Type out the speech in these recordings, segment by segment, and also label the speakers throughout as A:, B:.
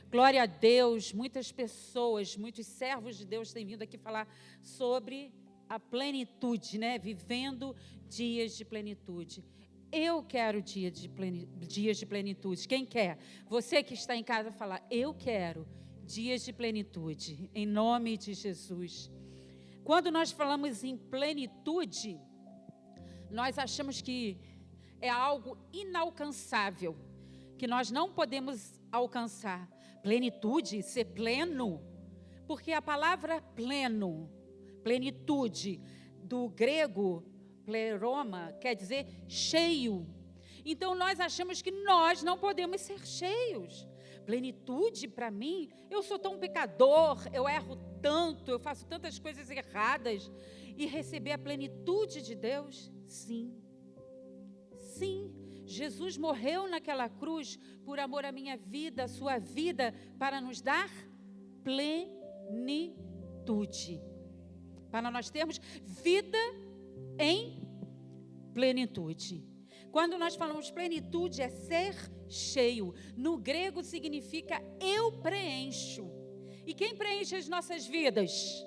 A: Glória a Deus, muitas pessoas, muitos servos de Deus têm vindo aqui falar sobre a plenitude, né? Vivendo dias de plenitude. Eu quero dias de plenitude. Quem quer? Você que está em casa falar, eu quero dias de plenitude, em nome de Jesus. Quando nós falamos em plenitude, nós achamos que é algo inalcançável, que nós não podemos alcançar. Plenitude, ser pleno, porque a palavra pleno, plenitude, do grego, pleroma, quer dizer cheio. Então, nós achamos que nós não podemos ser cheios. Plenitude, para mim, eu sou tão pecador, eu erro tanto, eu faço tantas coisas erradas. E receber a plenitude de Deus, sim. Sim, Jesus morreu naquela cruz por amor à minha vida, à sua vida, para nos dar plenitude. Para nós termos vida em plenitude. Quando nós falamos plenitude, é ser cheio. No grego significa eu preencho. E quem preenche as nossas vidas?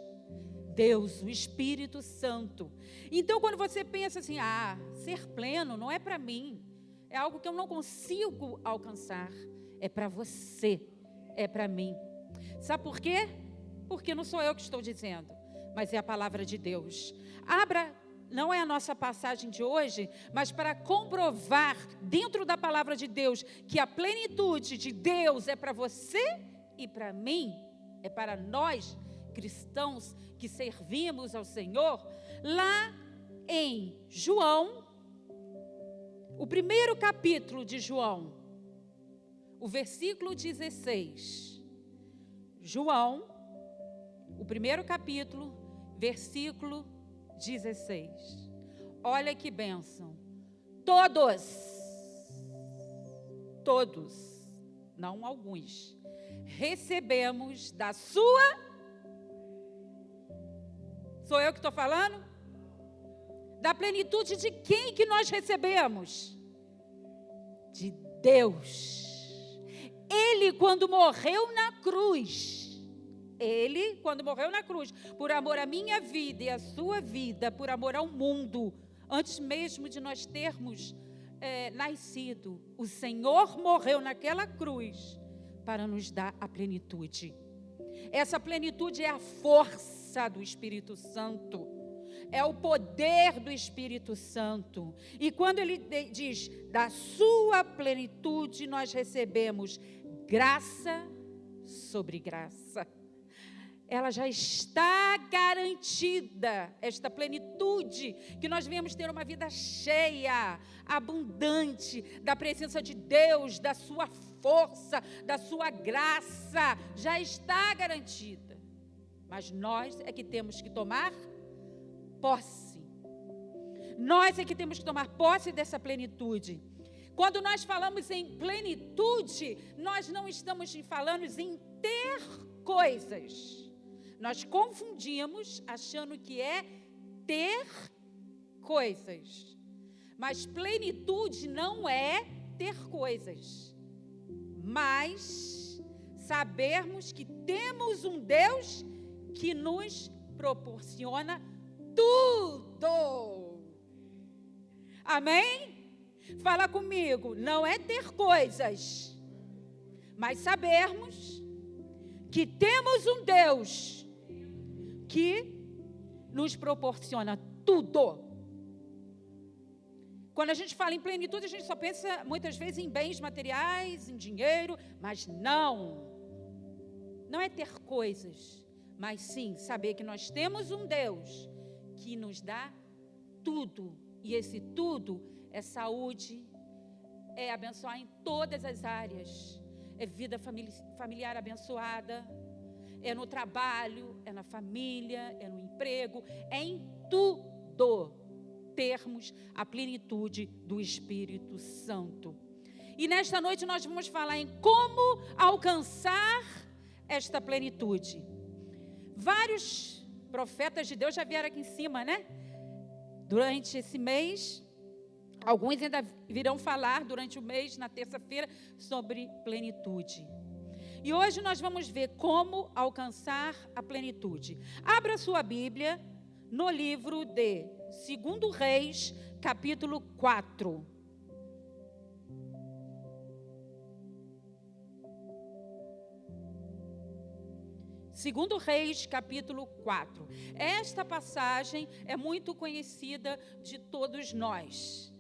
A: Deus, o Espírito Santo. Então, quando você pensa assim, ser pleno não é para mim, é algo que eu não consigo alcançar, é para você, é para mim. Sabe por quê? Porque não sou eu que estou dizendo, mas é a palavra de Deus. Abra, não é a nossa passagem de hoje, mas para comprovar dentro da palavra de Deus que a plenitude de Deus é para você e para mim, é para nós cristãos que servimos ao Senhor. Lá em João, o primeiro capítulo de João, o versículo 16. João, o primeiro capítulo, versículo 16. Olha que bênção. Todos, não alguns, recebemos da sua... Sou eu que estou falando? Da plenitude de quem que nós recebemos? De Deus. Ele, quando morreu na cruz, por amor à minha vida e à sua vida, por amor ao mundo, antes mesmo de nós termos nascido, o Senhor morreu naquela cruz para nos dar a plenitude. Essa plenitude é a força do Espírito Santo, é o poder do Espírito Santo. E quando ele diz, da sua plenitude nós recebemos graça sobre graça. Ela já está garantida, esta plenitude, que nós venhamos ter uma vida cheia, abundante, da presença de Deus, da sua força, da sua graça, já está garantida. Mas nós é que temos que tomar posse. Nós é que temos que tomar posse dessa plenitude. Quando nós falamos em plenitude, nós não estamos falando em ter coisas. Nós confundimos achando que é ter coisas. Mas plenitude não é ter coisas. Mas sabermos que temos um Deus que nos proporciona tudo. Amém? Fala comigo. Não é ter coisas, mas sabermos que temos um Deus que nos proporciona tudo. Quando a gente fala em plenitude, a gente só pensa muitas vezes em bens materiais, em dinheiro, mas não é ter coisas, mas sim saber que nós temos um Deus que nos dá tudo, e esse tudo é saúde, é abençoar em todas as áreas, é vida familiar abençoada, é no trabalho, é na família, é no emprego, é em tudo termos a plenitude do Espírito Santo. E nesta noite nós vamos falar em como alcançar esta plenitude. Vários profetas de Deus já vieram aqui em cima, né? Durante esse mês, alguns ainda virão falar durante o mês, na terça-feira, sobre plenitude. E hoje nós vamos ver como alcançar a plenitude. Abra sua Bíblia no livro de 2 Reis, capítulo 4. Segundo Reis, capítulo 4. Esta passagem é muito conhecida de todos nós.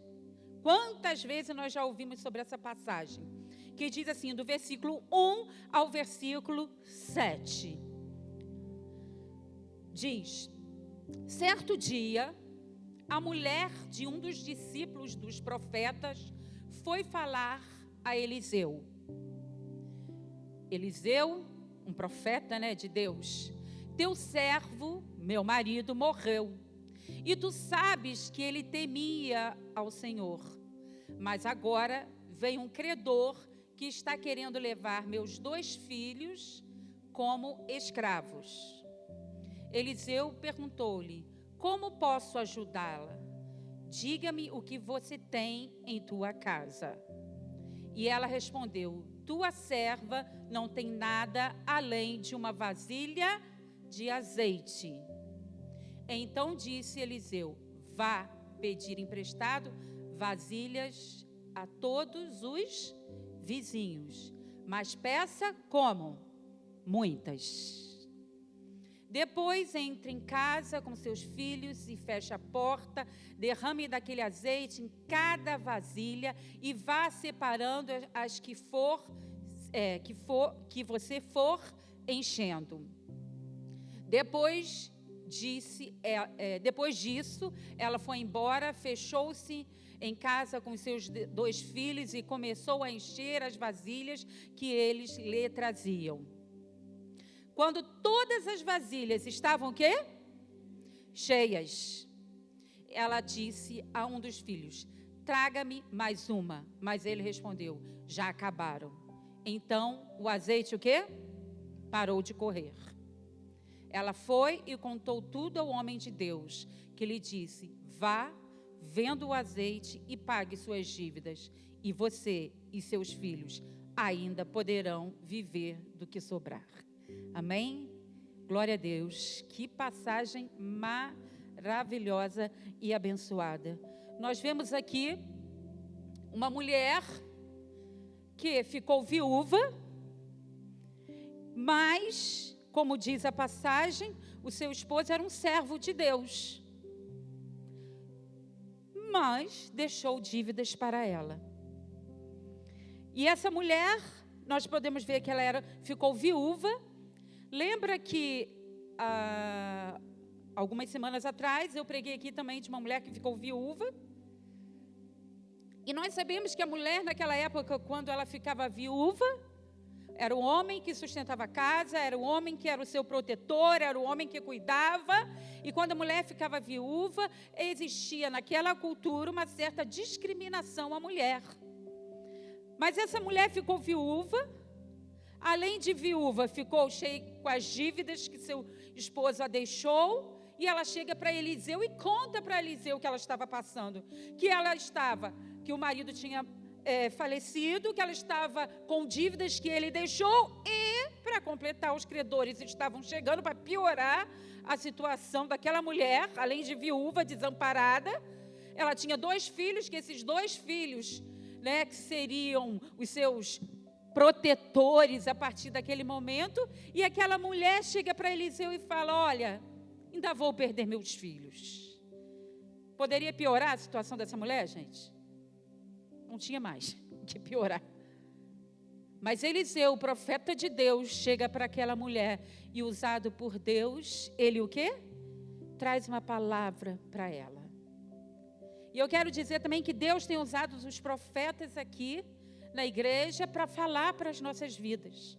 A: Quantas vezes nós já ouvimos sobre essa passagem? Que diz assim, do versículo 1 ao versículo 7. Diz: certo dia, a mulher de um dos discípulos dos profetas foi falar a Eliseu. Eliseu, um profeta, de Deus: teu servo, meu marido, morreu, e tu sabes que ele temia ao Senhor. Mas agora vem um credor que está querendo levar meus 2 filhos como escravos. Eliseu perguntou-lhe: como posso ajudá-la? Diga-me o que você tem em tua casa. E ela respondeu: tua serva não tem nada além de uma vasilha de azeite. Então disse Eliseu: vá pedir emprestado vasilhas a todos os vizinhos, mas peça como? Muitas. Depois entre em casa com seus filhos e feche a porta, derrame daquele azeite em cada vasilha e vá separando as que você for enchendo. Depois disso, ela foi embora, fechou-se em casa com seus 2 filhos e começou a encher as vasilhas que eles lhe traziam. Quando todas as vasilhas estavam o quê? Cheias, ela disse a um dos filhos: traga-me mais uma. Mas ele respondeu: já acabaram. Então o azeite o quê? Parou de correr. Ela foi e contou tudo ao homem de Deus, que lhe disse: vá, venda o azeite e pague suas dívidas, e você e seus filhos ainda poderão viver do que sobrar. Amém? Glória a Deus. Que passagem maravilhosa e abençoada. Nós vemos aqui uma mulher que ficou viúva, mas, como diz a passagem, o seu esposo era um servo de Deus, mas deixou dívidas para ela. E essa mulher, nós podemos ver que ela ficou viúva. Lembra que algumas semanas atrás eu preguei aqui também de uma mulher que ficou viúva? E nós sabemos que a mulher naquela época, quando ela ficava viúva, era o homem que sustentava a casa, era o homem que era o seu protetor, era o homem que cuidava. E quando a mulher ficava viúva, existia naquela cultura uma certa discriminação à mulher. Mas essa mulher ficou viúva. Além de viúva, ficou cheia com as dívidas que seu esposo a deixou. E ela chega para Eliseu e conta para Eliseu que ela estava passando. Que o marido tinha falecido, que ela estava com dívidas que ele deixou. E, para completar, os credores estavam chegando para piorar a situação daquela mulher. Além de viúva, desamparada. Ela tinha 2 filhos, que esses 2 filhos, que seriam os seus protetores a partir daquele momento, e aquela mulher chega para Eliseu e fala: olha, ainda vou perder meus filhos. Poderia piorar a situação dessa mulher, gente? Não tinha mais o que piorar. Mas Eliseu, o profeta de Deus, chega para aquela mulher e, usado por Deus, ele o quê? Traz uma palavra para ela. E eu quero dizer também que Deus tem usado os profetas aqui na igreja para falar para as nossas vidas.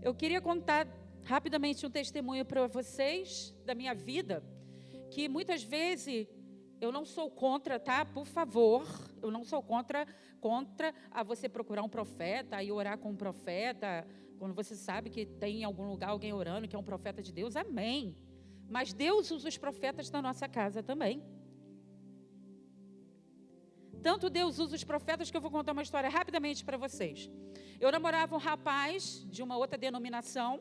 A: Eu queria contar rapidamente um testemunho para vocês da minha vida, que muitas vezes eu não sou contra, tá? Por favor, eu não sou contra a você procurar um profeta e orar com um profeta, quando você sabe que tem em algum lugar alguém orando que é um profeta de Deus, amém. Mas Deus usa os profetas na nossa casa também. Tanto Deus usa os profetas que eu vou contar uma história rapidamente para vocês. Eu namorava um rapaz de uma outra denominação,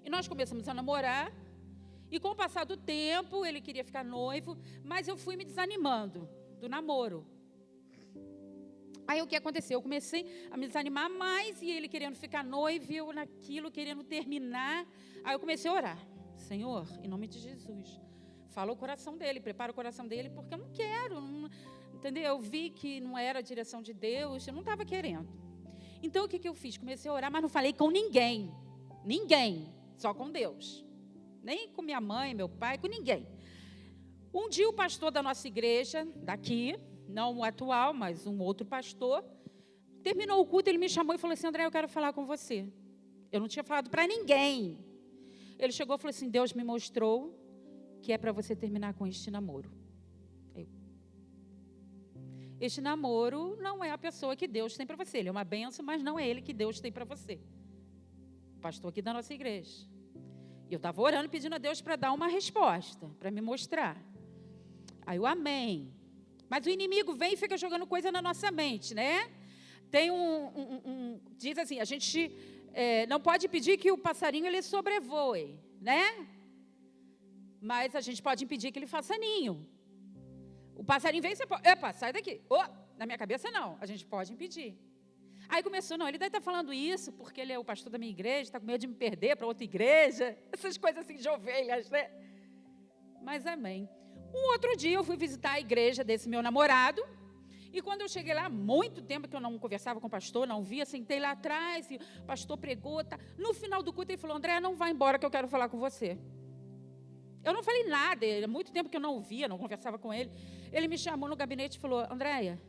A: e nós começamos a namorar, e com o passar do tempo, ele queria ficar noivo, mas eu fui me desanimando do namoro. Aí o que aconteceu? Eu comecei a me desanimar mais, e ele querendo ficar noivo, e eu naquilo, querendo terminar. Aí eu comecei a orar. Senhor, em nome de Jesus, fala o coração dele, prepara o coração dele, porque eu não quero, entendeu? Eu vi que não era a direção de Deus, eu não estava querendo. Então o que eu fiz? Comecei a orar, mas não falei com ninguém, só com Deus. Nem com minha mãe, meu pai, com ninguém. Um dia o pastor da nossa igreja, daqui, não o atual, mas um outro pastor, terminou o culto, ele me chamou e falou assim: André, eu quero falar com você. Eu não tinha falado para ninguém. Ele chegou e falou assim: Deus me mostrou que é para você terminar com este namoro. Este namoro não é a pessoa que Deus tem para você. Ele é uma bênção, mas não é ele que Deus tem para você. O pastor aqui da nossa igreja. E eu estava orando, pedindo a Deus para dar uma resposta, para me mostrar. Aí eu, amém. Mas o inimigo vem e fica jogando coisa na nossa mente, né? Tem diz assim, a gente não pode pedir que o passarinho ele sobrevoe, né? Mas a gente pode impedir que ele faça ninho. O passarinho vem e você pode, epa, sai daqui. Na minha cabeça não, a gente pode impedir. Aí começou, não, ele deve estar falando isso porque ele é o pastor da minha igreja, está com medo de me perder para outra igreja, essas coisas assim de ovelhas, né? Mas amém. Um outro dia eu fui visitar a igreja desse meu namorado, e quando eu cheguei lá, muito tempo que eu não conversava com o pastor, não via, sentei lá atrás, e o pastor pregou, tá. No final do culto ele falou: André, não vai embora que eu quero falar com você. Eu não falei nada, há muito tempo que eu não o via, não conversava com ele. Ele me chamou no gabinete e falou: Andréia,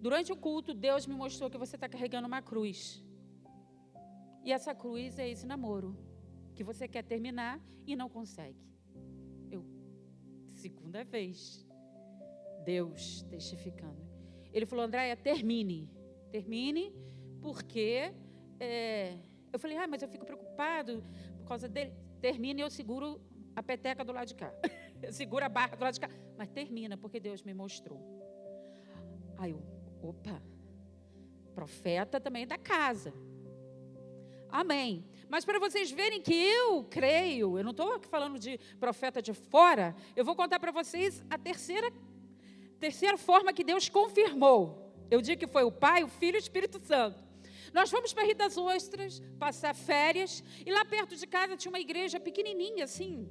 A: durante o culto, Deus me mostrou que você está carregando uma cruz. E essa cruz é esse namoro, que você quer terminar e não consegue. Segunda vez, Deus testificando. Ele falou: Andréia, termine, porque... Eu falei: mas eu fico preocupado por causa dele. Termine, eu seguro a peteca do lado de cá. Eu seguro a barra do lado de cá. Mas termina, porque Deus me mostrou. Aí eu, opa, profeta também da casa. Amém. Mas para vocês verem que eu creio, eu não estou aqui falando de profeta de fora, eu vou contar para vocês a terceira forma que Deus confirmou. Eu digo que foi o Pai, o Filho e o Espírito Santo. Nós fomos para Rio das Ostras, passar férias, e lá perto de casa tinha uma igreja pequenininha assim,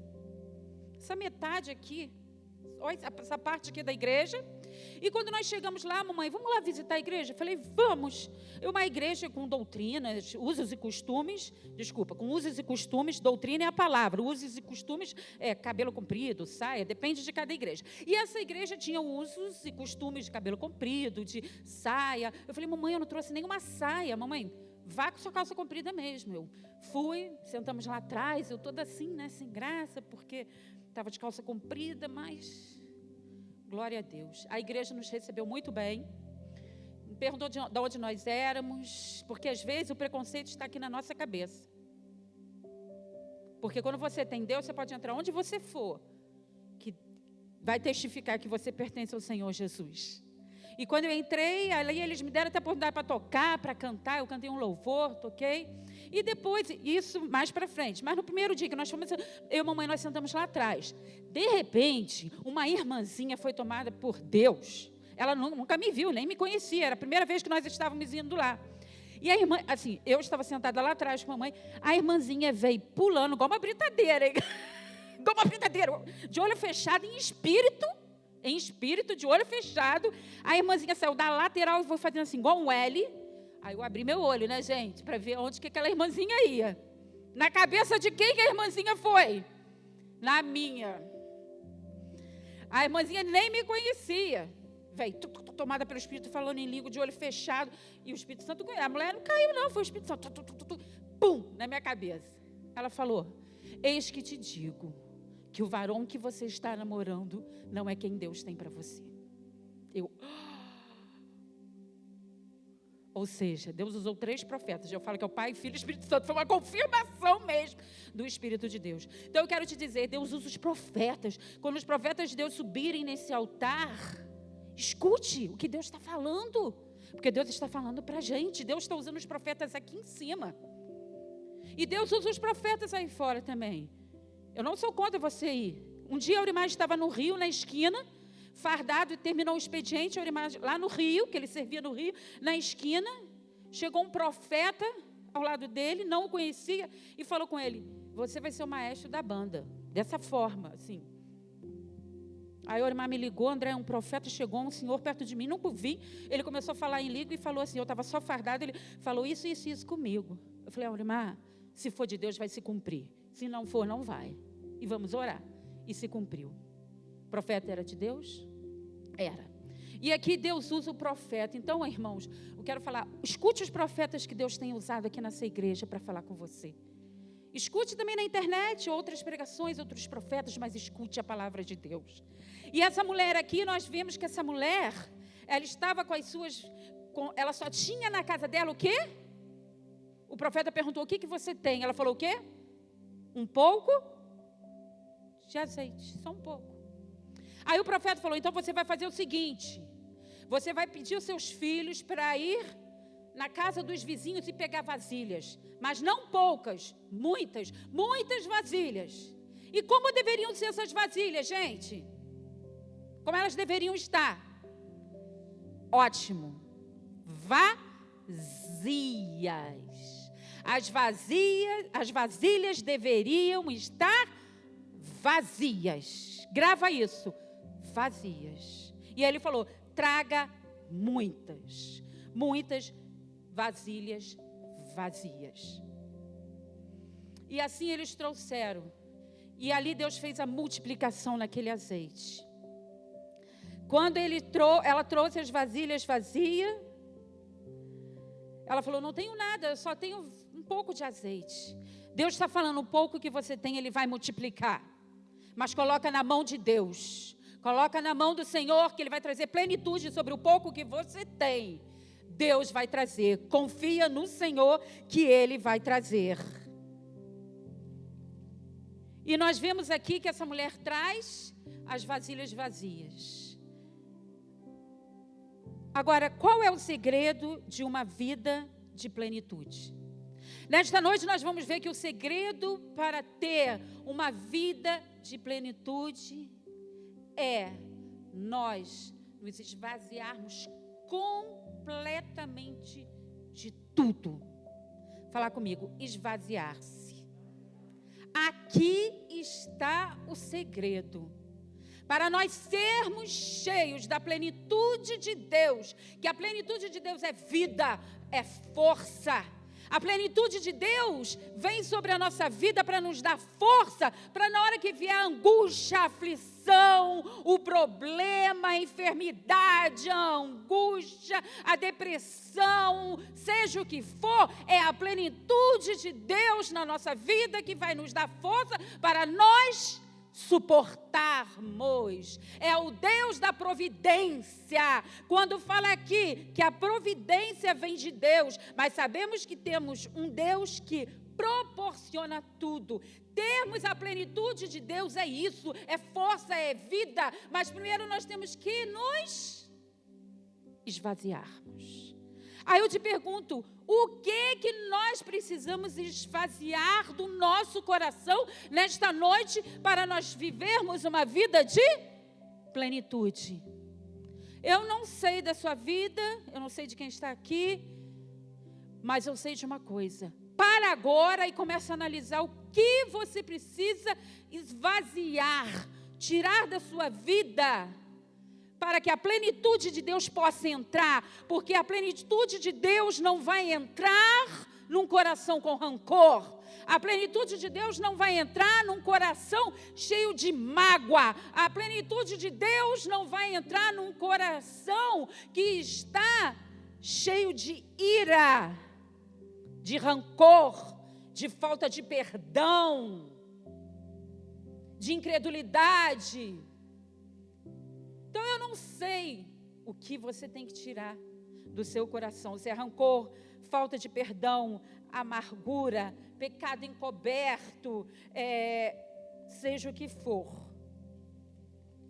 A: essa metade aqui, essa parte aqui da igreja. E quando nós chegamos lá, mamãe, vamos lá visitar a igreja? Eu falei: vamos. É uma igreja com doutrinas, usos e costumes, doutrina é a palavra, usos e costumes é cabelo comprido, saia, depende de cada igreja. E essa igreja tinha usos e costumes de cabelo comprido, de saia. Eu falei: mamãe, eu não trouxe nenhuma saia. Mamãe, vá com sua calça comprida mesmo. Eu fui, sentamos lá atrás, eu toda assim, né, sem graça, porque estava de calça comprida, mas... Glória a Deus. A igreja nos recebeu muito bem. Me perguntou de onde nós éramos, porque às vezes o preconceito está aqui na nossa cabeça. Porque quando você tem Deus, você pode entrar onde você for, que vai testificar que você pertence ao Senhor Jesus. E quando eu entrei, ali eles me deram até a oportunidade para tocar, para cantar. Eu cantei um louvor, toquei. E depois, isso mais para frente. Mas no primeiro dia que nós fomos, eu e a mamãe, nós sentamos lá atrás. De repente, uma irmãzinha foi tomada por Deus. Ela nunca me viu, nem me conhecia. Era a primeira vez que nós estávamos indo lá. E a irmã, assim, eu estava sentada lá atrás com a mamãe. A irmãzinha veio pulando igual uma britadeira. Igual uma britadeira. De olho fechado, em espírito, de olho fechado. A irmãzinha saiu da lateral e foi fazendo assim, igual um L. Aí eu abri meu olho, né, gente, para ver onde que aquela irmãzinha ia. Na cabeça de quem que a irmãzinha foi? Na minha. A irmãzinha nem me conhecia. Veio tomada pelo Espírito, falando em língua, de olho fechado. E o Espírito Santo, a mulher não caiu não, foi o Espírito Santo. Pum, na minha cabeça. Ela falou: eis que te digo que o varão que você está namorando não é quem Deus tem para você. Ou seja, Deus usou 3 profetas. Eu falo que é o Pai, Filho e Espírito Santo. Foi uma confirmação mesmo do Espírito de Deus. Então eu quero te dizer, Deus usa os profetas. Quando os profetas de Deus subirem nesse altar, Escute o que Deus está falando, porque Deus está falando para a gente. Deus está usando os profetas aqui em cima, e Deus usa os profetas aí fora também. Eu não sou contra você ir. Um dia a Aurimar estava no Rio, na esquina, fardado, e terminou o expediente. A Aurimar, lá no Rio, que ele servia no Rio, na esquina, chegou um profeta ao lado dele, não o conhecia, e falou com ele: você vai ser o maestro da banda. Dessa forma, assim. Aí a Aurimar me ligou: André, um profeta chegou, um senhor perto de mim, nunca o vi. Ele começou a falar em língua e falou assim, eu estava só fardado, ele falou isso, isso, isso comigo. Eu falei: Aurimar, se for de Deus vai se cumprir, se não for, não vai, e vamos orar. E se cumpriu. O profeta era de Deus? Era. E aqui Deus usa o profeta. Então, irmãos, eu quero falar, escute os profetas que Deus tem usado aqui nessa igreja para falar com você. Escute também na internet outras pregações, outros profetas, mas escute a palavra de Deus. E essa mulher aqui, nós vimos que essa mulher, ela estava com as suas, ela só tinha na casa dela o quê? O profeta perguntou: o que você tem? Ela falou o quê? Um pouco de azeite, só um pouco. Aí o profeta falou: então você vai fazer o seguinte, você vai pedir os seus filhos para ir na casa dos vizinhos e pegar vasilhas, mas não poucas, muitas vasilhas. E como deveriam ser essas vasilhas, gente? Como elas deveriam estar? Ótimo. Vazias. As vasilhas deveriam estar vazias. Grava isso. Vazias. E aí ele falou: traga muitas vasilhas vazias. E assim eles trouxeram. E ali Deus fez a multiplicação naquele azeite. Quando ela trouxe as vasilhas vazias, ela falou: não tenho nada, eu só tenho um pouco de azeite. Deus está falando: o pouco que você tem, Ele vai multiplicar. Mas coloca na mão de Deus. Coloca na mão do Senhor, que Ele vai trazer plenitude sobre o pouco que você tem. Deus vai trazer. Confia no Senhor que Ele vai trazer. E nós vemos aqui que essa mulher traz as vasilhas vazias. Agora, qual é o segredo de uma vida de plenitude? Nesta noite nós vamos ver que o segredo para ter uma vida de plenitude é nós nos esvaziarmos completamente de tudo. Falar comigo: esvaziar-se. Aqui está o segredo. Para nós sermos cheios da plenitude de Deus, que a plenitude de Deus é vida, é força. A plenitude de Deus vem sobre a nossa vida para nos dar força, para na hora que vier a angústia, a aflição, o problema, a enfermidade, a angústia, a depressão, seja o que for, é a plenitude de Deus na nossa vida que vai nos dar força para nós suportarmos. É o Deus da providência. Quando fala aqui que a providência vem de Deus, mas sabemos que temos um Deus que proporciona tudo. Termos a plenitude de Deus é isso, é força, é vida, mas primeiro nós temos que nos esvaziarmos. Aí eu te pergunto: o que nós precisamos esvaziar do nosso coração nesta noite para nós vivermos uma vida de plenitude? Eu não sei da sua vida, eu não sei de quem está aqui, mas eu sei de uma coisa. Para agora e comece a analisar o que você precisa esvaziar, tirar da sua vida, para que a plenitude de Deus possa entrar, porque a plenitude de Deus não vai entrar num coração com rancor. A plenitude de Deus não vai entrar num coração cheio de mágoa. A plenitude de Deus não vai entrar num coração que está cheio de ira, de rancor, de falta de perdão, de incredulidade. Então eu não sei o que você tem que tirar do seu coração. Se é rancor, falta de perdão, amargura, pecado encoberto, seja o que for.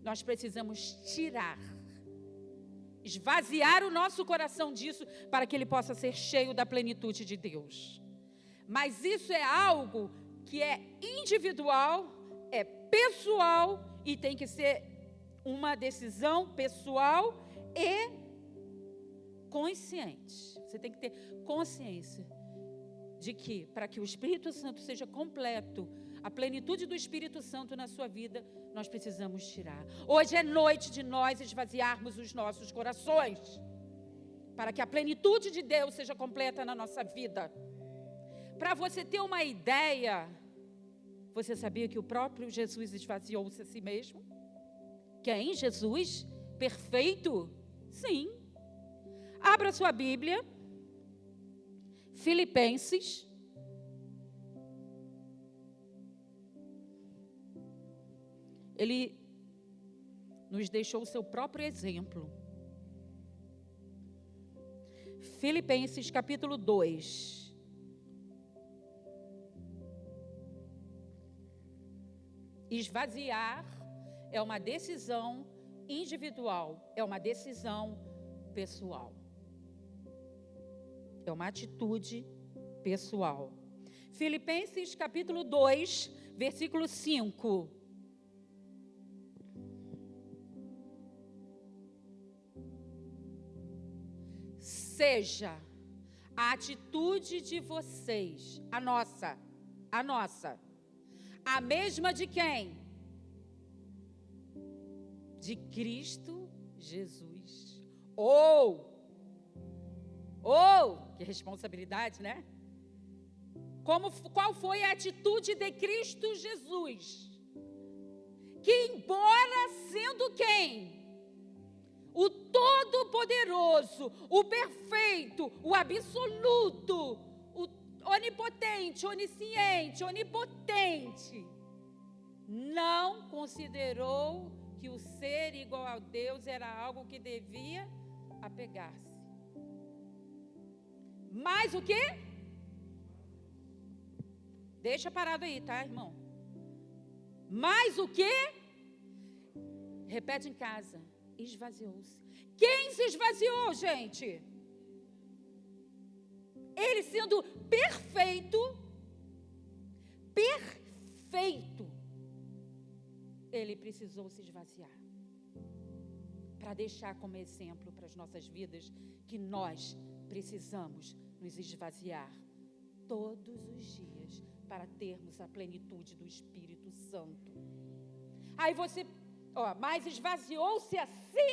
A: Nós precisamos tirar esvaziar o nosso coração disso, para que ele possa ser cheio da plenitude de Deus. Mas isso é algo que é individual, é pessoal, e tem que ser uma decisão pessoal e consciente. Você tem que ter consciência de que, para que o Espírito Santo seja completo, a plenitude do Espírito Santo na sua vida, nós precisamos tirar. Hoje é noite de nós esvaziarmos os nossos corações, para que a plenitude de Deus seja completa na nossa vida. Para você ter uma ideia, você sabia que o próprio Jesus esvaziou-se a si mesmo? Quem? Jesus? Perfeito? Sim. Abra sua Bíblia, Filipenses. Ele nos deixou o seu próprio exemplo. Filipenses capítulo 2. Esvaziar é uma decisão individual, é uma decisão pessoal. É uma atitude pessoal. Filipenses capítulo 2, versículo 5. Seja a atitude de vocês, a nossa, a mesma de quem? De Cristo Jesus. Que responsabilidade, né? Qual foi a atitude de Cristo Jesus? Que embora sendo quem? O Todo-Poderoso, o Perfeito, o Absoluto, o Onipotente, Onisciente, Onipotente, não considerou que o ser igual a Deus era algo que devia apegar-se. Mas o quê? Deixa parado aí, tá, irmão? Mas o quê? Repete em casa. Esvaziou-se. Quem se esvaziou, gente? Ele sendo perfeito, ele precisou se esvaziar para deixar como exemplo para as nossas vidas que nós precisamos nos esvaziar todos os dias para termos a plenitude do Espírito Santo. Aí você, mas esvaziou-se a si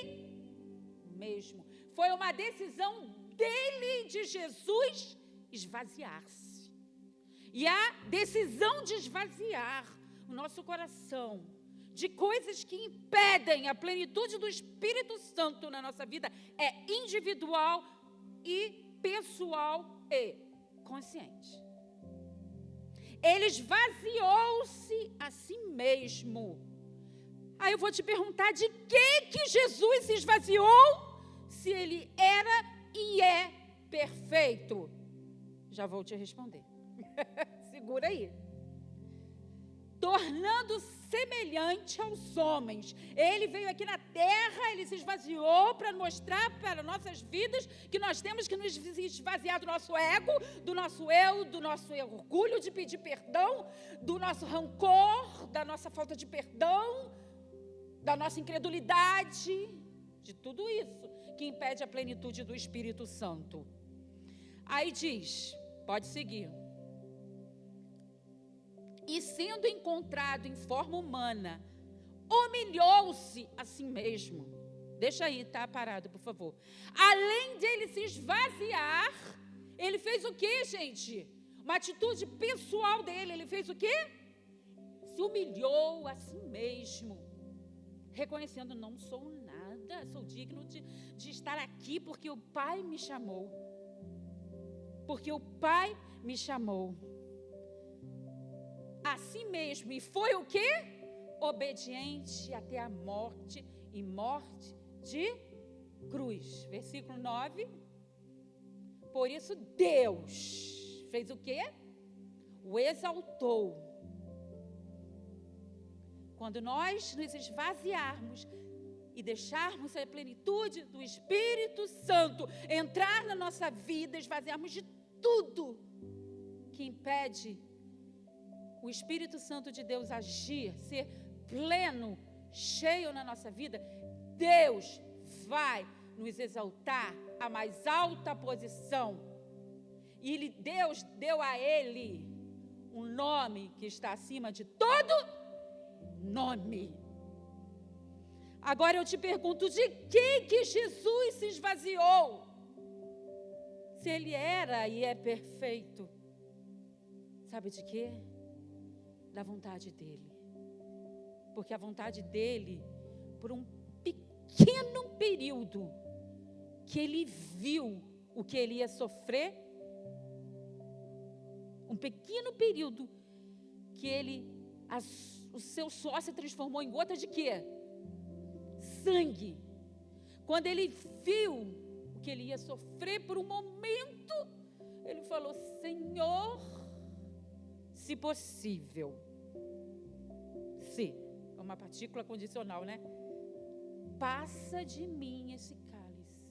A: mesmo. Foi uma decisão dele, de Jesus, esvaziar-se. E a decisão de esvaziar o nosso coração de coisas que impedem a plenitude do Espírito Santo na nossa vida é individual e pessoal e consciente. Ele esvaziou-se a si mesmo. Aí eu vou te perguntar, de que Jesus se esvaziou se ele era e é perfeito? Já vou te responder. Segura aí. Tornando-se semelhante aos homens. Ele veio aqui na terra, ele se esvaziou para mostrar para nossas vidas que nós temos que nos esvaziar do nosso ego, do nosso eu, do nosso orgulho de pedir perdão, do nosso rancor, da nossa falta de perdão, da nossa incredulidade, de tudo isso que impede a plenitude do Espírito Santo. Aí diz, pode seguir. E sendo encontrado em forma humana, humilhou-se a si mesmo. Deixa aí, tá parado, por favor. Além de ele se esvaziar, ele fez o quê, gente? Uma atitude pessoal dele, ele fez o quê? Se humilhou a si mesmo, reconhecendo, não sou nada, sou digno de estar aqui porque o Pai me chamou. Porque o Pai me chamou. A si mesmo, e foi o quê? Obediente até a morte, e morte de cruz. Versículo 9. Por isso Deus fez o quê? O exaltou. Quando nós nos esvaziarmos e deixarmos a plenitude do Espírito Santo entrar na nossa vida, esvaziarmos de tudo que impede o Espírito Santo de Deus agir, ser pleno, cheio na nossa vida, Deus vai nos exaltar à mais alta posição. E Deus deu a ele um nome que está acima de todo nome. Agora eu te pergunto, de que Jesus se esvaziou? Se ele era e é perfeito, sabe de quê? Da vontade dele. Porque a vontade dele, por um pequeno período que ele viu o que ele ia sofrer, um pequeno período que o seu suor se transformou em gota de quê? Sangue. Quando ele viu o que ele ia sofrer por um momento, ele falou: Senhor, se possível, se, é uma partícula condicional, né? Passa de mim esse cálice.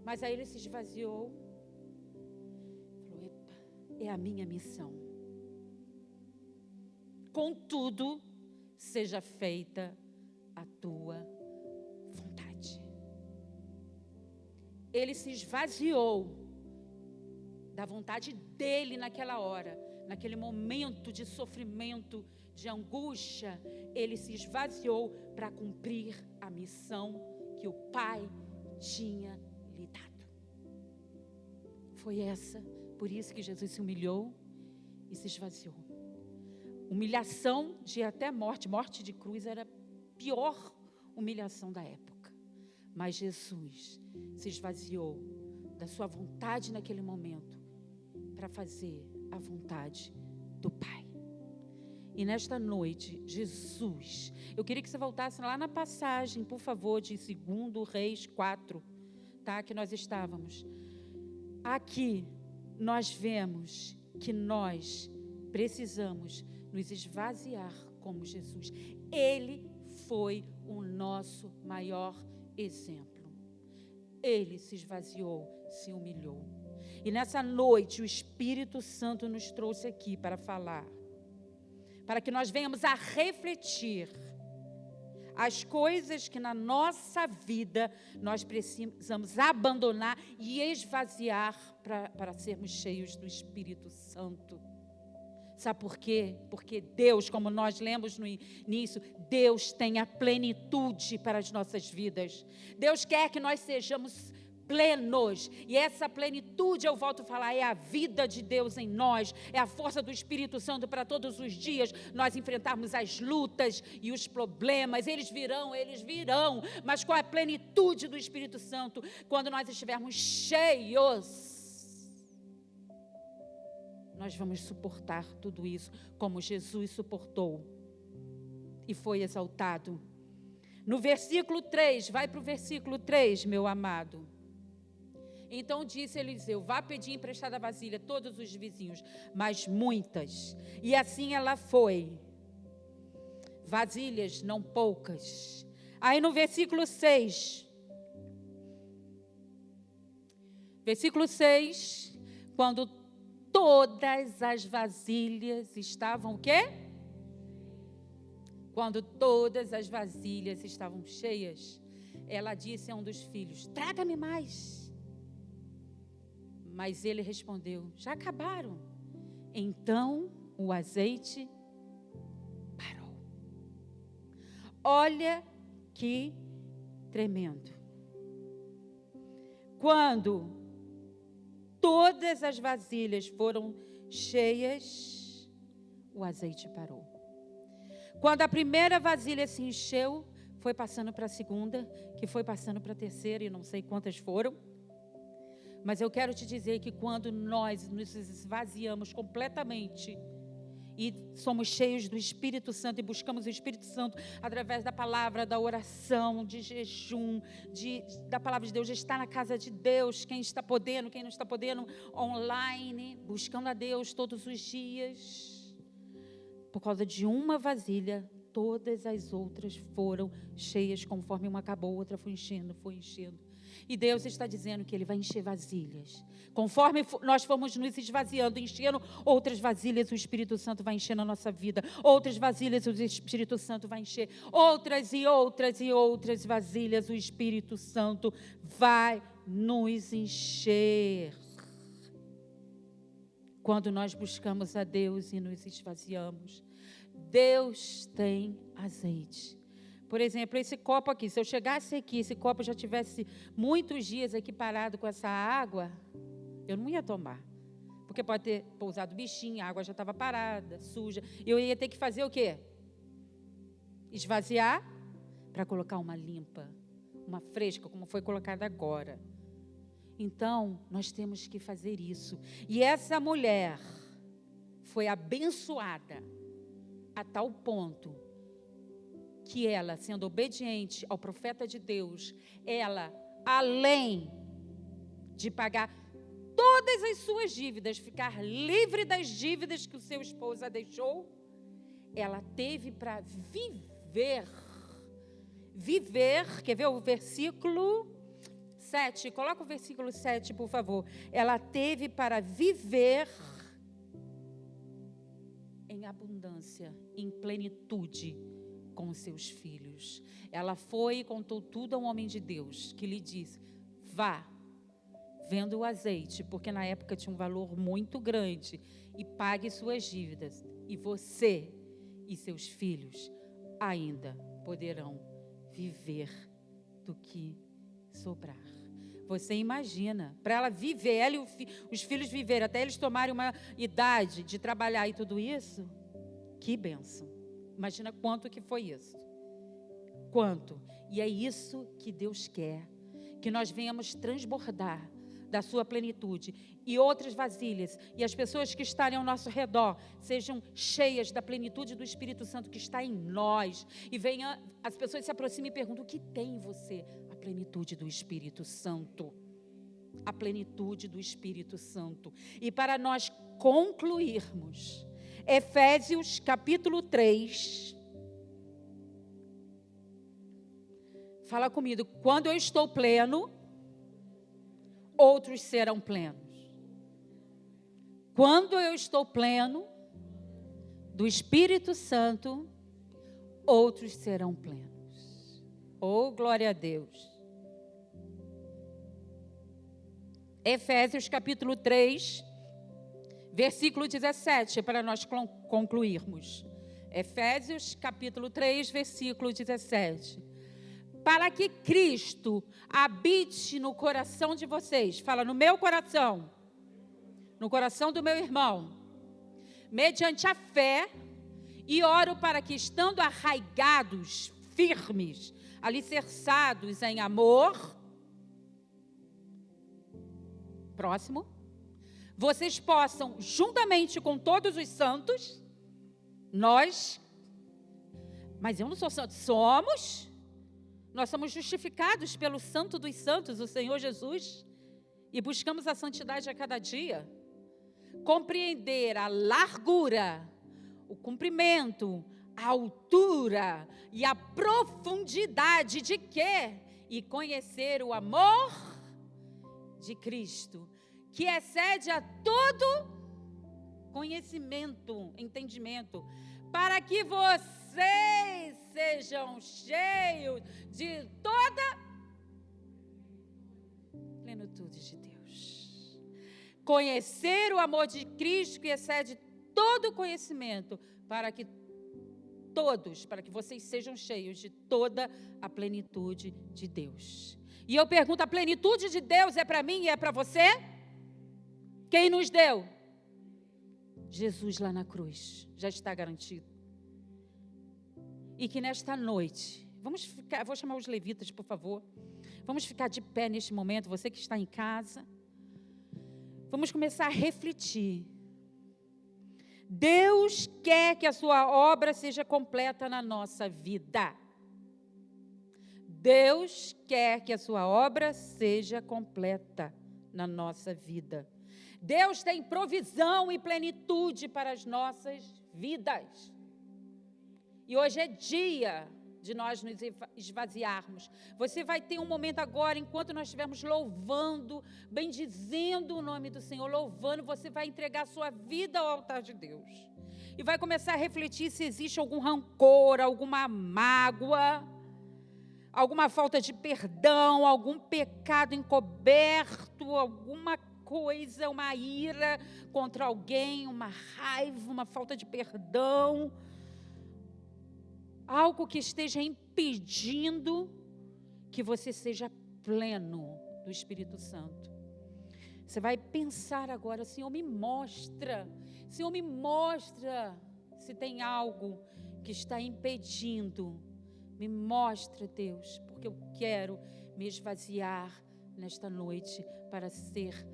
A: Mas aí ele se esvaziou, falou: epa, é a minha missão. Contudo, seja feita a tua vontade. Ele se esvaziou da vontade dele naquela hora, naquele momento de sofrimento, de angústia. Ele se esvaziou para cumprir a missão que o Pai tinha lhe dado. Foi essa, por isso que Jesus se humilhou e se esvaziou. Humilhação de até morte de cruz era a pior humilhação da época. Mas Jesus se esvaziou da sua vontade naquele momento para fazer a vontade do Pai. E nesta noite, Jesus, eu queria que você voltasse lá na passagem, por favor, de 2 Reis 4, tá? Que nós estávamos. Aqui nós vemos que nós precisamos nos esvaziar como Jesus. Ele foi o nosso maior exemplo. Ele se esvaziou, se humilhou. E nessa noite o Espírito Santo nos trouxe aqui para falar, para que nós venhamos a refletir as coisas que na nossa vida nós precisamos abandonar e esvaziar para sermos cheios do Espírito Santo. Sabe por quê? Porque Deus, como nós lemos no início, Deus tem a plenitude para as nossas vidas. Deus quer que nós sejamos plenos. E essa plenitude, eu volto a falar, é a vida de Deus em nós. É a força do Espírito Santo para todos os dias nós enfrentarmos as lutas e os problemas. Eles virão. Mas com a plenitude do Espírito Santo, quando nós estivermos cheios, nós vamos suportar tudo isso, como Jesus suportou e foi exaltado. No versículo 3, vai para o versículo 3, meu amado. Então disse Eliseu: vá pedir emprestada vasilha a todos os vizinhos, mas muitas. E assim ela foi. Vasilhas, não poucas. Aí no versículo 6. Versículo 6, quando todas as vasilhas estavam o quê? Quando todas as vasilhas estavam cheias, ela disse a um dos filhos: traga-me mais. Mas ele respondeu: já acabaram. Então o azeite parou. Olha que tremendo. Quando todas as vasilhas foram cheias, o azeite parou. Quando a primeira vasilha se encheu, foi passando para a segunda, que foi passando para a terceira, e não sei quantas foram. Mas eu quero te dizer que quando nós nos esvaziamos completamente e somos cheios do Espírito Santo e buscamos o Espírito Santo através da palavra, da oração, de jejum, da palavra de Deus, de estar na casa de Deus, quem está podendo, quem não está podendo, online, buscando a Deus todos os dias. Por causa de uma vasilha, todas as outras foram cheias, conforme uma acabou, outra foi enchendo, foi enchendo. E Deus está dizendo que Ele vai encher vasilhas. Conforme nós formos nos esvaziando, enchendo outras vasilhas, o Espírito Santo vai encher na nossa vida. Outras vasilhas, o Espírito Santo vai encher. Outras e outras e outras vasilhas, o Espírito Santo vai nos encher. Quando nós buscamos a Deus e nos esvaziamos, Deus tem azeite. Por exemplo, esse copo aqui, se eu chegasse aqui, esse copo já tivesse muitos dias aqui parado com essa água, eu não ia tomar. Porque pode ter pousado bichinho, a água já estava parada, suja. Eu ia ter que fazer o quê? Esvaziar para colocar uma limpa, uma fresca, como foi colocada agora. Então, nós temos que fazer isso. E essa mulher foi abençoada a tal ponto que ela, sendo obediente ao profeta de Deus, ela, além de pagar todas as suas dívidas, ficar livre das dívidas que o seu esposo a deixou, ela teve para viver, quer ver o versículo 7? Coloca o versículo 7, por favor. Ela teve para viver em abundância, em plenitude, com os seus filhos. Ela foi e contou tudo a um homem de Deus, que lhe disse: vá, venda o azeite, porque na época tinha um valor muito grande, e pague suas dívidas, e você e seus filhos ainda poderão viver do que sobrar. Você imagina, para ela viver, ela e os filhos viverem, até eles tomarem uma idade de trabalhar e tudo isso, que bênção. Imagina quanto que foi isso. Quanto. E é isso que Deus quer. Que nós venhamos transbordar da sua plenitude. E outras vasilhas. E as pessoas que estarem ao nosso redor sejam cheias da plenitude do Espírito Santo que está em nós. E venha, as pessoas se aproximem e perguntam: o que tem em você? A plenitude do Espírito Santo. A plenitude do Espírito Santo. E para nós concluirmos, Efésios capítulo 3. Fala comigo. Quando eu estou pleno, outros serão plenos. Quando eu estou pleno do Espírito Santo, outros serão plenos. Oh, glória a Deus. Efésios capítulo 3. Versículo 17, para nós concluirmos. Efésios, capítulo 3, versículo 17. Para que Cristo habite no coração de vocês. Fala, no meu coração. No coração do meu irmão. Mediante a fé. E oro para que, estando arraigados, firmes, alicerçados em amor. Próximo. Vocês possam, juntamente com todos os santos, mas eu não sou santo, nós somos justificados pelo Santo dos Santos, o Senhor Jesus, e buscamos a santidade a cada dia, compreender a largura, o comprimento, a altura e a profundidade de quê? E conhecer o amor de Cristo, que excede a todo conhecimento, entendimento, para que vocês sejam cheios de toda plenitude de Deus. Conhecer o amor de Cristo que excede todo conhecimento, para que vocês sejam cheios de toda a plenitude de Deus. E eu pergunto, a plenitude de Deus é para mim e é para você? Quem nos deu? Jesus lá na cruz, já está garantido. E que nesta noite, vou chamar os levitas, por favor. Vamos ficar de pé neste momento, você que está em casa. Vamos começar a refletir. Deus quer que a sua obra seja completa na nossa vida. Deus quer que a sua obra seja completa na nossa vida. Deus tem provisão e plenitude para as nossas vidas. E hoje é dia de nós nos esvaziarmos. Você vai ter um momento agora, enquanto nós estivermos louvando, bendizendo o nome do Senhor, louvando, você vai entregar a sua vida ao altar de Deus. E vai começar a refletir se existe algum rancor, alguma mágoa, alguma falta de perdão, algum pecado encoberto, alguma coisa, uma ira contra alguém, uma raiva, uma falta de perdão, algo que esteja impedindo que você seja pleno do Espírito Santo. Você vai pensar agora, Senhor, me mostra se tem algo que está impedindo. Me mostra, Deus, porque eu quero me esvaziar nesta noite para ser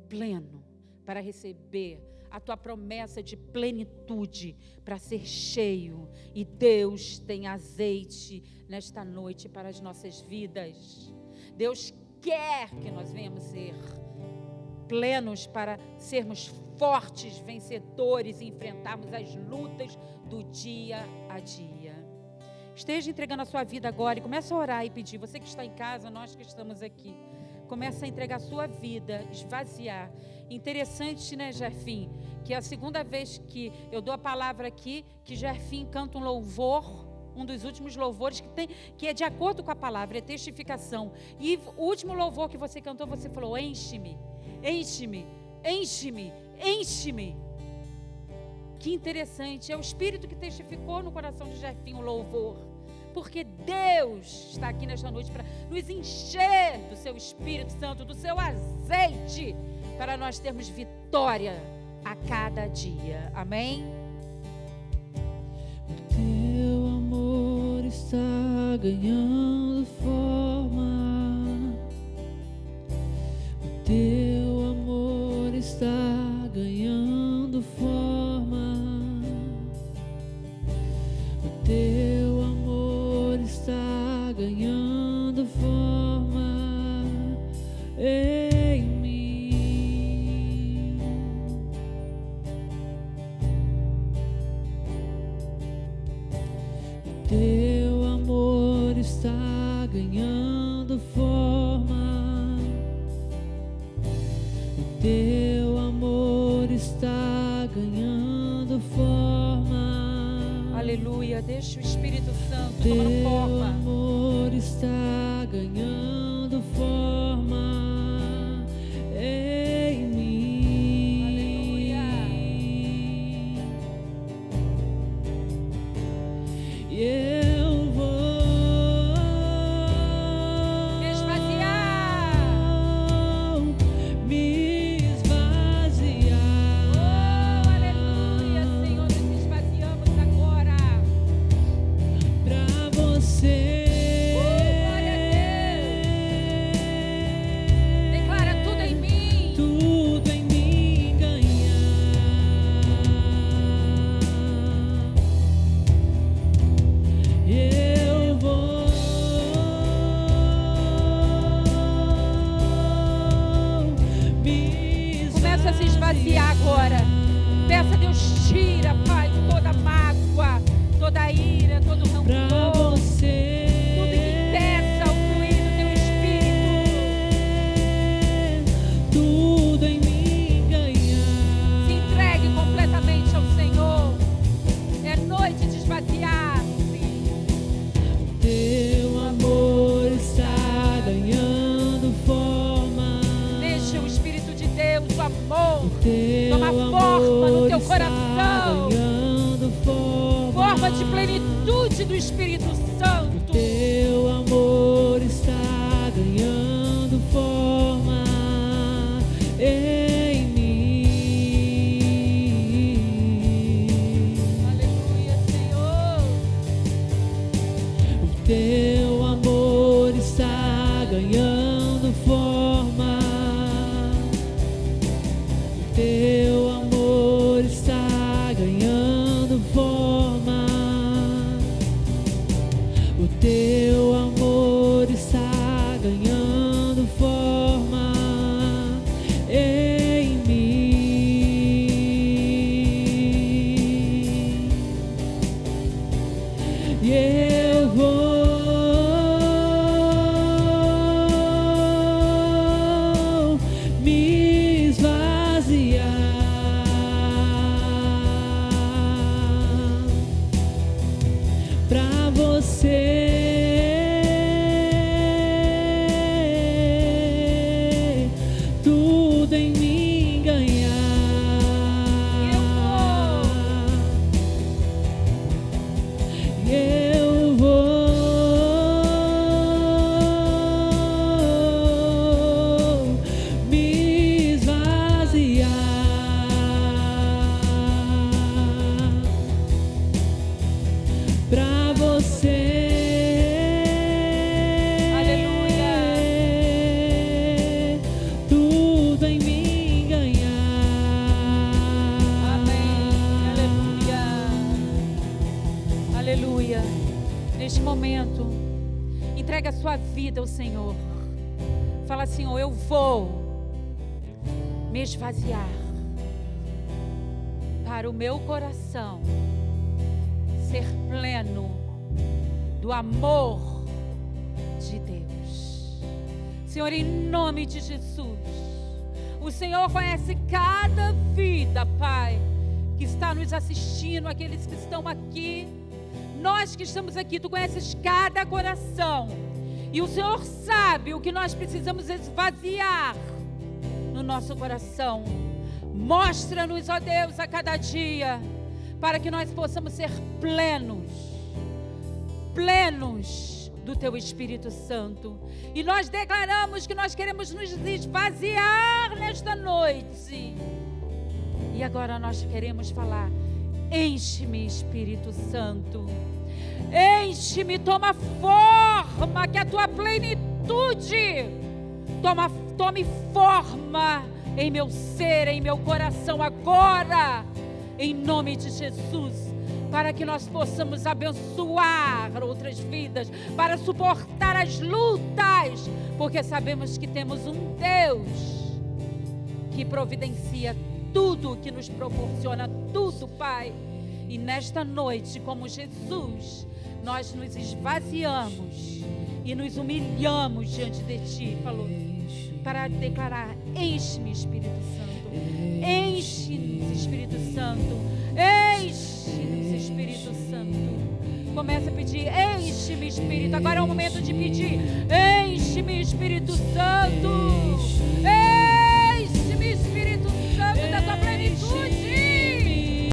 A: pleno, para receber a tua promessa de plenitude, para ser cheio. E Deus tem azeite nesta noite para as nossas vidas. Deus quer que nós venhamos ser plenos para sermos fortes, vencedores e enfrentarmos as lutas do dia a dia. Esteja entregando a sua vida agora e comece a orar e pedir. Você que está em casa, nós que estamos aqui, começa a entregar a sua vida, esvaziar. Interessante, né, Jerfim? Que é a segunda vez que eu dou a palavra aqui, que Jerfim canta um louvor, um dos últimos louvores que é de acordo com a palavra, é testificação. E o último louvor que você cantou, você falou: enche-me, enche-me, enche-me, enche-me. Que interessante, é o Espírito que testificou no coração de Jerfim o louvor. Porque Deus está aqui nesta noite para nos encher do seu Espírito Santo, do seu azeite, para nós termos vitória a cada dia. Amém?
B: O teu amor está ganhando forma. O teu amor está ganhando forma. O teu amor está ganhando forma em mim. O teu amor está ganhando forma. O teu amor está ganhando forma.
A: Aleluia, deixa o Espírito Santo tomando forma.
B: Teu amor está ganhando forma em mim.
A: Aleluia.
B: E eu vou
A: Esvaziar.
B: me esvaziar.
A: Oh, aleluia, Senhor, nós esvaziamos agora.
B: Pra você.
A: Glória a Deus.
B: você tudo em mim ganhar. Eu vou me esvaziar pra você.
A: Aleluia.
B: Tudo em mim ganhar.
A: Amém. Aleluia. Aleluia. Neste momento, entrega a sua vida ao Senhor. Fala, Senhor, eu vou me esvaziar para o meu coração ser pleno do amor de Deus. Senhor, em nome de Jesus, o Senhor conhece cada vida, Pai, que está nos assistindo, aqueles que estão aqui, nós que estamos aqui, Tu conheces cada coração, e o Senhor sabe o que nós precisamos esvaziar no nosso coração. Mostra-nos, ó Deus, a cada dia, para que nós possamos ser plenos do Teu Espírito Santo. E nós declaramos que nós queremos nos esvaziar nesta noite. E agora nós queremos falar: enche-me, Espírito Santo. Enche-me, toma forma, que a Tua plenitude tome forma em meu ser, em meu coração agora, em nome de Jesus, para que nós possamos abençoar outras vidas, para suportar as lutas, porque sabemos que temos um Deus que providencia tudo, que nos proporciona tudo, Pai. E nesta noite, como Jesus, nós nos esvaziamos e nos humilhamos diante de Ti, falou, para declarar: enche-me, Espírito Santo, enche-nos, Espírito Santo, enche-nos, Espírito Santo. Começa a pedir: enche-me, Espírito. Agora é o momento de pedir: enche-me, Espírito Santo,